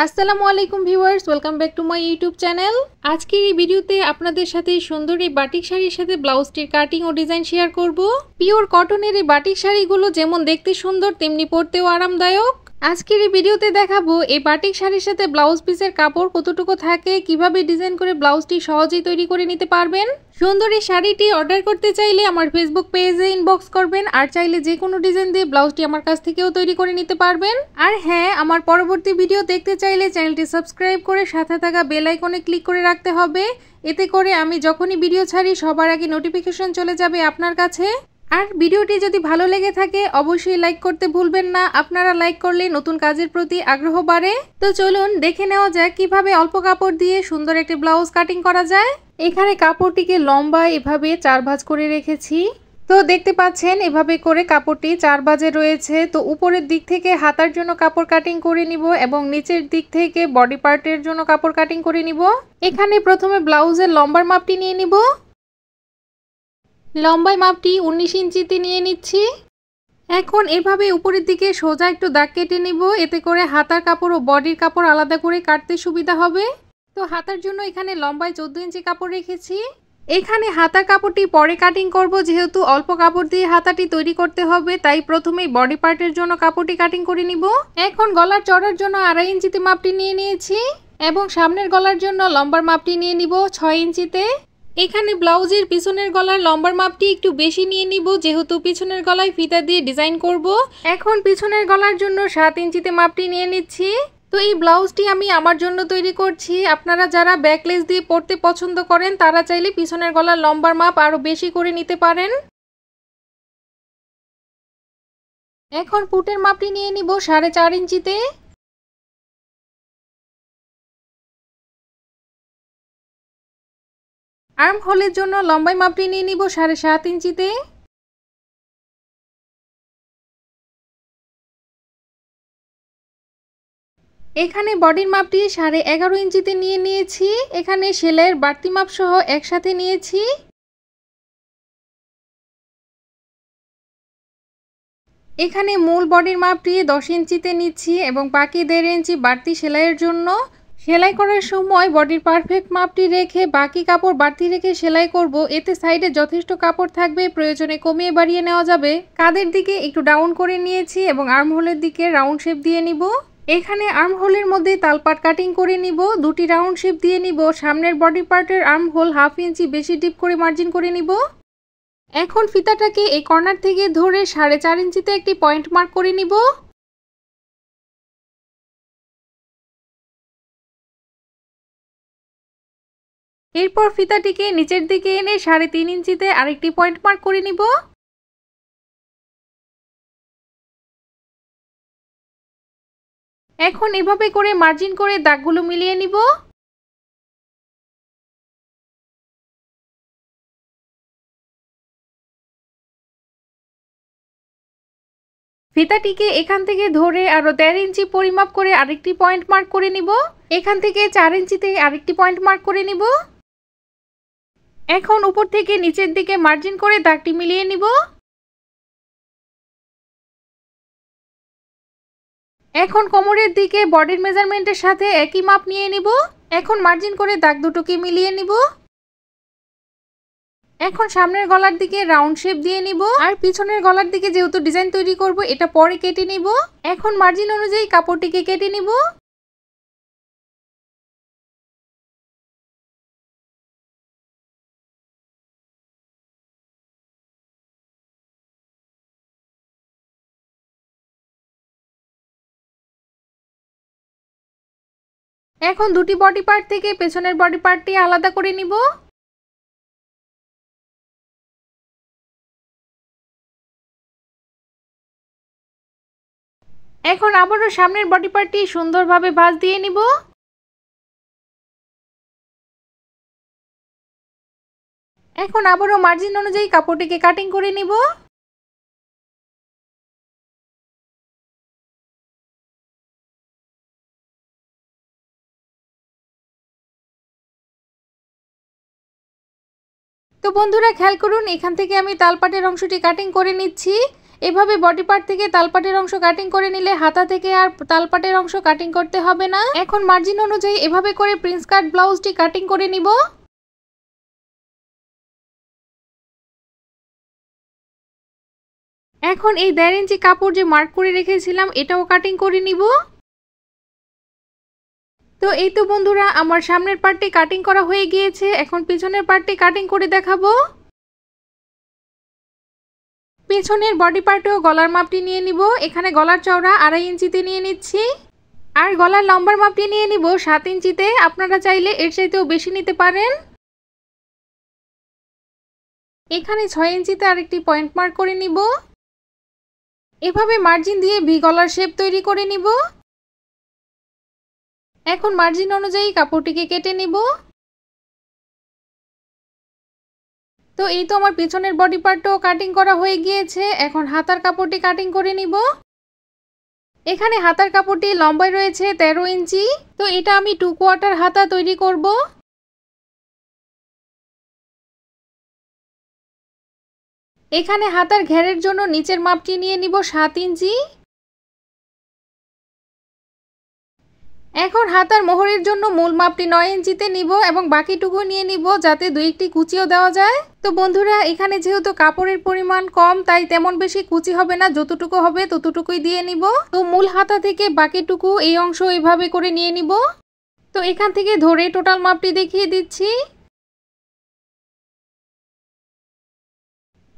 আসসালামু আলাইকুম viewers, welcome back to my YouTube channel. আজকের এই ভিডিওতে আপনাদের সাথে সুন্দর এই বাটিক শাড়ির সাথে ব্লাউজটির কাটিং ও ডিজাইন শেয়ার করব। পিওর কটনের এই বাটিক শাড়িগুলো যেমন দেখতে সুন্দর তেমনি পরতেও আরামদায়ক। আজকের এই ভিডিওতে দেখাবো এই বাটিক শাড়ির সাথে ব্লাউজ পিসের কাপড় কতটুকু থাকে, কিভাবে ডিজাইন করে ব্লাউজটি সহজেই তৈরি করে নিতে পারবেন। সুন্দর এই শাড়িটি অর্ডার করতে চাইলে আমার ফেসবুক পেজে ইনবক্স করবেন, আর চাইলে যে কোনো ডিজাইন দিয়ে ব্লাউজটি আমার কাছ থেকেও তৈরি করে নিতে পারবেন। আর হ্যাঁ, আমার পরবর্তী ভিডিও দেখতে চাইলে চ্যানেলটি সাবস্ক্রাইব করে সাথে থাকা বেল আইকনে ক্লিক করে রাখতে হবে। এতে করে আমি যখনই ভিডিও ছাড়ি সবার আগে নোটিফিকেশন চলে যাবে আপনার কাছে। আর ভিডিওটি যদি ভালো লেগে থাকে অবশ্যই লাইক করতে ভুলবেন না। আপনারা লাইক করলে নতুন কাজের প্রতি আগ্রহ বাড়ে। তো চলুন দেখে নেওয়া যাক কিভাবে অল্প কাপড় দিয়ে সুন্দর একটি ব্লাউজ কাটিং করা যায়। এখানে কাপড়টিকে লম্বা এভাবে 4 ভাঁজ করে রেখেছি। তো দেখতে পাচ্ছেন এভাবে করে কাপড়টি 4 ভাঁজে রয়েছে। তো উপরের দিক থেকে হাতার জন্য কাপড় কাটিং করে নিব এবং নিচের দিক থেকে বডি পার্টের জন্য কাপড় কাটিং করে নিব। এখানে প্রথমে ব্লাউজের লম্বার মাপটি নিয়ে নিব। লম্বায় মাপটি 19 ইঞ্চিতে নিয়ে নিচ্ছি। এখন এভাবে উপরের দিকে সোজা একটু দাগ কেটে নিব, এতে করে হাতার কাপড় ও বডির কাপড় আলাদা করে কাটতে সুবিধা হবে। তো হাতার জন্য এখানে লম্বায় 14 ইঞ্চি কাপড় রেখেছি। এখানে হাতার কাপড়টি পরে কাটিং করব, যেহেতু অল্প কাপড় দিয়ে হাতাটি তৈরি করতে হবে, তাই প্রথমেই বডি পার্টের জন্য কাপড়টি কাটিং করে নিব। এখন গলার চড়ার জন্য 2.5 ইঞ্চিতে মাপটি নিয়ে নিয়েছি এবং সামনের গলার জন্য লম্বার মাপটি নিয়ে নিব 6 ইঞ্চিতে। এখানে ব্লাউজের পিছনের গলার লম্বার মাপটি একটু বেশি নিয়ে নিব, যেহেতু পিছনের গলায় ফিতা দিয়ে ডিজাইন করব। এখন পিছনের গলার জন্য 7 ইঞ্চিতে মাপটি নিয়ে নিচ্ছি। তো এই ব্লাউজটি আমি আমার জন্য তৈরি করছি। আপনারা যারা ব্যাকলেস দিয়ে পরতে পছন্দ করেন তারা চাইলে পিছনের গলার লম্বার মাপ আরো বেশি করে নিতে পারেন। এখন পুটের মাপটি নিয়ে নিব 4.5 ইঞ্চিতে। আর্ম হোলের জন্য লম্বাই মাপটি নিয়ে নিব 7.5 ইঞ্চিতে। এখানে বডির মাপটি 11.5 ইঞ্চিতে নিয়ে নিয়েছি। এখানে সেলাইয়ের বাড়তি মাপ সহ একসাথে নিয়েছি। এখানে মূল বডির মাপটি 10 ইঞ্চিতে নিচ্ছি এবং বাকি 1.5 ইঞ্চি বাড়তি সেলাইয়ের জন্য। সেলাই করার সময় বডির পারফেক্ট মাপটি রেখে বাকি কাপড় বাড়তি রেখে সেলাই করব, এতে সাইডে যথেষ্ট কাপড় থাকবে, প্রয়োজনে কমিয়ে বাড়িয়ে নেওয়া যাবে। কাঁধের দিকে একটু ডাউন করে নিয়েছি এবং আর্ম হোলের দিকে রাউন্ড শেপ দিয়ে নিব। এখানে আর্ম হোলের মধ্যে তালপাট কাটিং করে নিব, 2টি রাউন্ড শেপ দিয়ে নিব। সামনের বডি পার্টের আর্ম হোল 1/2 ইঞ্চি বেশি ডিপ করে মার্জিন করে নিব। এখন ফিতাটাকে এই কর্নার থেকে ধরে 4.5 ইঞ্চিতে একটি পয়েন্ট মার্ক করে নিব। এরপর ফিতাটিকে নিচের দিকে এনে 3.5 ইঞ্চিতে আরেকটি পয়েন্ট মার্ক করে নিব। এখন এভাবে করে মার্জিন করে দাগগুলো মিলিয়ে নিব। ফিতাটিকে এখান থেকে ধরে আরো 1.5 ইঞ্চি পরিমাপ করে আরেকটি পয়েন্ট মার্ক করে নিব। এখান থেকে 4 ইঞ্চিতে আরেকটি পয়েন্ট মার্ক করে নিব। এখন উপর থেকে নিচের দিকে মার্জিন করে দাগটি মিলিয়ে নিব। এখন কোমরের দিকে বডির মেজারমেন্টের সাথে একই মাপ নিয়ে নিব। এখন মার্জিন করে দাগ দুটোকে মিলিয়ে নিব। এখন সামনের গলার দিকে রাউন্ড শেপ দিয়ে নিব, আর পিছনের গলার দিকে যেহেতু ডিজাইন তৈরি করব এটা পরে কেটে নিব। এখন মার্জিন অনুযায়ী কাপড়টিকে কেটে নিব। এখন দুটি বডি পার্ট থেকে পেছনের বডি পার্টটি আলাদা করে নিব। এখন আবারও সামনের বডি পার্টটি সুন্দরভাবে ভাঁজ দিয়ে নিব। এখন আবারও মার্জিন অনুযায়ী কাপড়টিকে কাটিং করে নিব। তো বন্ধুরা খেয়াল করুন, এখান থেকে আমি তালপাটের অংশটি কাটিং করে নিচ্ছি। এভাবে বডি পার্ট থেকে তালপাটের অংশ কাটিং করে নিলে হাতা থেকে আর তালপাটের অংশ কাটিং করতে হবে না। এখন মার্জিন অনুযায়ী এভাবে করে প্রিন্স কাট ব্লাউজটি কাটিং করে নিব। এখন এই 1.5 ইঞ্চি কাপড় যে মার্ক করে রেখেছিলাম এটাও কাটিং করে নিব। তো এই তো বন্ধুরা, আমার সামনের পার্টটি কাটিং করা হয়ে গিয়েছে। এখন পিছনের পার্টটি কাটিং করে দেখাবো। পেছনের বডি পার্টেও গলার মাপটি নিয়ে নিব। এখানে গলার চওড়া 2.5 ইঞ্চিতে নিয়ে নিচ্ছি, আর গলার লম্বার মাপটি নিয়ে নিব 7 ইঞ্চিতে। আপনারা চাইলে এর চাইতেও বেশি নিতে পারেন। এখানে 6 ইঞ্চিতে আরেকটি পয়েন্ট মার্ক করে নিব। এভাবে মার্জিন দিয়ে ভি গলার শেপ তৈরি করে নিব। এখন মার্জিন অনুযায়ী কাপড়টিকে কেটে নিব। তো এই তো আমার পিছনের বডি পার্টটাও কাটিং করা হয়ে গিয়েছে। এখন হাতার কাপড়টি কাটিং করে নিব। এখানে হাতার কাপড়টি লম্বায় রয়েছে 13 ইঞ্চি। তো এটা আমি 2 কোয়ার্টার হাতা তৈরি করব। এখানে হাতার ঘেরের জন্য নিচের মাপটি নিয়ে নিব 7 ইঞ্চি। এখন হাতার মোহরের জন্য মূল মাপটি 9 ইঞ্চিতে নিব এবং বাকিটুকু নিয়ে নিব যাতে 2-1টি কুচিও দেওয়া যায়। তো বন্ধুরা, এখানে যেহেতু কাপড়ের পরিমাণ কম তাই তেমন বেশি কুচি হবে না, যতটুকু হবে ততটুকুই দিয়ে নিব। তো মূল হাতা থেকে বাকিটুকু এই অংশ এভাবে করে নিয়ে নিব। তো এখান থেকে ধরে টোটাল মাপটি দেখিয়ে দিচ্ছি।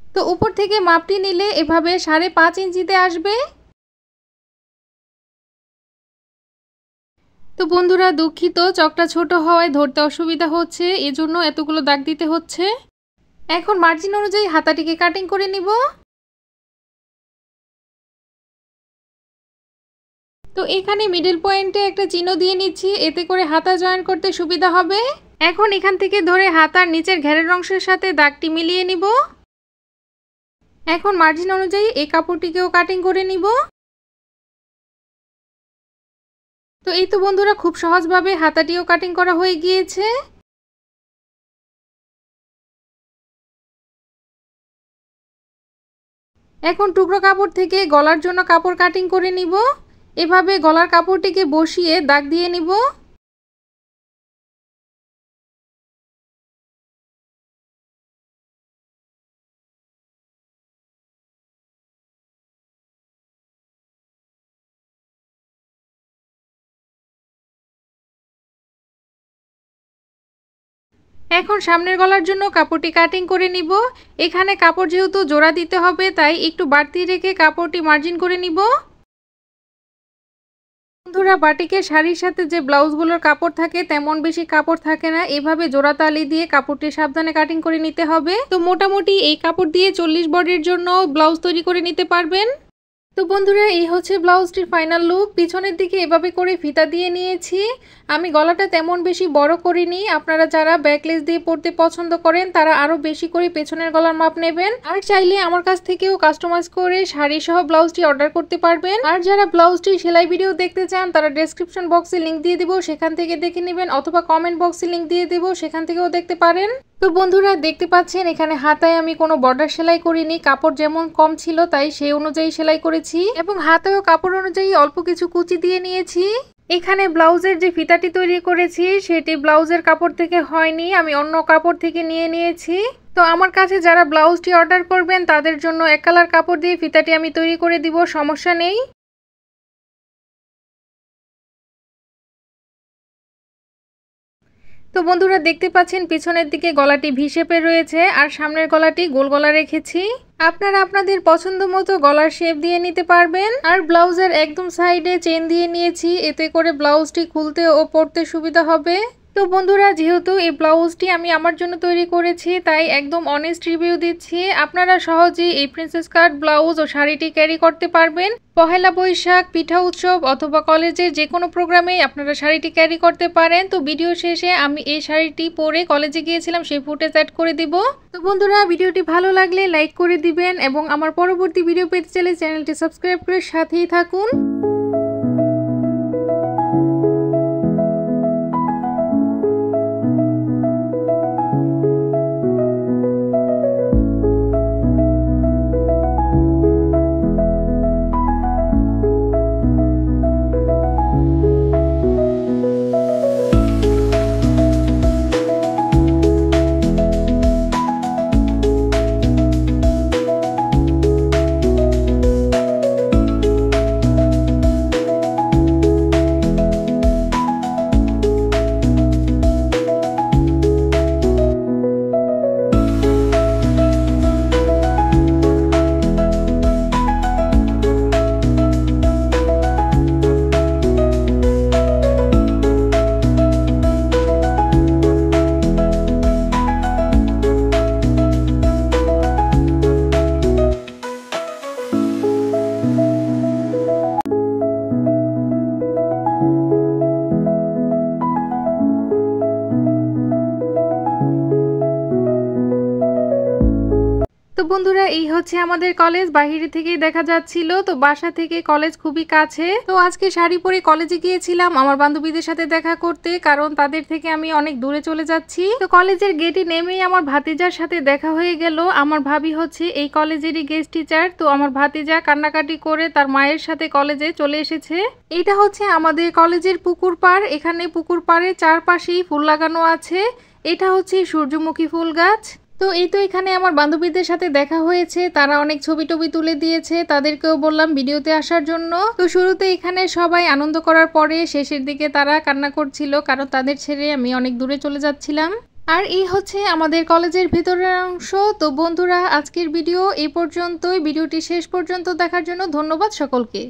তো উপর থেকে মাপটি নিলে এভাবে 5.5 ইঞ্চিতে আসবে। তো বন্ধুরা, দুঃখিত, চকটা ছোট হওয়ায় ধরতে অসুবিধা হচ্ছে, এজন্য এতগুলো দাগ দিতে হচ্ছে। এখন মার্জিন অনুযায়ী হাতাটিকে কাটিং করে নিব। তো এখানে মিডল পয়েন্টে একটা চিহ্ন দিয়ে নিচ্ছি, এতে করে হাতা জয়েন করতে সুবিধা হবে। এখন এখান থেকে ধরে হাতার নিচের ঘেরের অংশের সাথে দাগটি মিলিয়ে নিব। এখন মার্জিন অনুযায়ী এই কাপড়টিকেও কাটিং করে নিব। তো এই তো বন্ধুরা, খুব সহজভাবে হাতাটিও কাটিং করা হয়ে গিয়েছে। এখন টুকরো কাপড় থেকে গলার জন্য কাপড় কাটিং করে নিব। এভাবে গলার কাপড়টিকে বসিয়ে দাগ দিয়ে নিব। এখন সামনের গলার জন্য কাপড়টি কাটিং করে নিব। এখানে কাপড় যেহেতু জোড়া দিতে হবে তাই একটু বাড়তি রেখে কাপড়টি মার্জিন করে নিব। বন্ধুরা, বাটিকের শাড়ির সাথে যে ব্লাউজগুলোর কাপড় থাকে তেমন বেশি কাপড় থাকে না, এভাবে জোড়া তালি দিয়ে কাপড়টি সাবধানে কাটিং করে নিতে হবে। তো মোটামুটি এই কাপড় দিয়ে 40 বডির জন্য ব্লাউজ তৈরি করে নিতে পারবেন। তো বন্ধুরা, এই হচ্ছে ব্লাউজটির ফাইনাল লুক। পিছনের দিকে এভাবে করে ফিতা দিয়ে নিয়েছি। আমি গলাটা তেমন বেশি বড় করিনি। আপনারা যারা ব্যাকলেস দিয়ে পরতে পছন্দ করেন তারা আরো বেশি করে পেছনের গলার মাপ নেবেন। আর চাইলে আমার কাছ থেকেও কাস্টমাইজ করে শাড়ি সহ ব্লাউজটি অর্ডার করতে পারবেন। আর যারা ব্লাউজটি সেলাই ভিডিও দেখতে চান তারা ডেসক্রিপশন বক্সে লিংক দিয়ে দিব, সেখান থেকে দেখে নেবেন, অথবা কমেন্ট বক্সে লিংক দিয়ে দিব, সেখান থেকেও দেখতে পারেন। তো বন্ধুরা, দেখতে পাচ্ছেন এখানে হাতায় আমি কোনো বর্ডার সেলাই করিনি। কাপড় যেমন কম ছিল তাই সেই অনুযায়ী সেলাই করেছি এবং হাতেও কাপড় অনুযায়ী অল্প কিছু কুচি দিয়ে নিয়েছি। এখানে ব্লাউজের যে ফিতাটি তৈরি করেছি সেটি ব্লাউজের কাপড় থেকে হয়নি, আমি অন্য কাপড় থেকে নিয়ে নিয়েছি। তো আমার কাছে যারা ব্লাউজটি অর্ডার করবেন তাদের জন্য এক কালার কাপড় দিয়ে ফিতাটি আমি তৈরি করে দিব, সমস্যা নেই। তো বন্ধুরা, দেখতে পাচ্ছেন পিছনের দিকে গলাটি ভি শেপে রয়েছে আর সামনের গলাটি গোল গলা রেখেছি। আপনারা আপনাদের পছন্দ মতো গলার শেপ দিয়ে নিতে পারবেন। আর ব্লাউজের একদম সাইডে চেন দিয়ে নিয়েছি, এতে করে ব্লাউজটি খুলতে ও পরতে সুবিধা হবে। তো বন্ধুরা, যেহেতু এই ব্লাউজটি আমি আমার জন্য তৈরি করেছি তাই একদম অনেস্ট রিভিউ দিচ্ছি। আপনারা সহজেই এই প্রিন্সেস কাট ব্লাউজ ও শাড়িটি ক্যারি করতে পারবেন। পহেলা বৈশাখ, পিঠা উৎসব অথবা কলেজের যে কোনো প্রোগ্রামেই আপনারা শাড়িটি ক্যারি করতে পারেন। তো ভিডিও শেষে আমি এই শাড়িটি পরে কলেজে গিয়েছিলাম সেই ফুটেজ অ্যাড করে দিব। তো বন্ধুরা, ভিডিওটি ভালো লাগলে লাইক করে দিবেন এবং আমার পরবর্তী ভিডিও পেতে চাইলে চ্যানেলটি সাবস্ক্রাইব করে সাথেই থাকুন। তো বন্ধুরা এই হচ্ছে আমাদের কলেজ, বাহিরে থেকেই দেখা যাচ্ছিল। তো বাসা থেকে কলেজ খুবই কাছে। তো আজকে শাড়ি পরে কলেজে গিয়েছিলাম আমার বান্ধবীদের সাথে দেখা করতে, কারণ তাদের থেকে আমি অনেক দূরে চলে যাচ্ছি। তো কলেজের গেটে নেমেই আমার ভাতিজার সাথে দেখা হয়ে গেল। আমার ভাবি হচ্ছে এই কলেজেরই গেস্ট টিচার। তো আমার ভাতিজা কান্নাকাটি করে তার মায়ের সাথে কলেজে চলে এসেছে। এটা হচ্ছে আমাদের কলেজের পুকুর পাড়। এখানে পুকুর পাড়ের চারপাশেই ফুল লাগানো আছে। এটা হচ্ছে সূর্যমুখী ফুল গাছ। তো এই তো এখানে আমার বান্ধবীদের সাথে দেখা হয়েছে, তারা অনেক ছবি টবি তুলে দিয়েছে, তাদেরকেও বললাম ভিডিওতে আসার জন্য। তো শুরুতে এখানে সবাই আনন্দ করার পরে শেষের দিকে তারা কান্না করছিল, কারণ তাদের ছেড়ে আমি অনেক দূরে চলে যাচ্ছিলাম। আর এই হচ্ছে আমাদের কলেজের ভেতরের অংশ। তো বন্ধুরা আজকের ভিডিও এই পর্যন্তই। ভিডিওটি শেষ পর্যন্ত দেখার জন্য ধন্যবাদ সকলকে।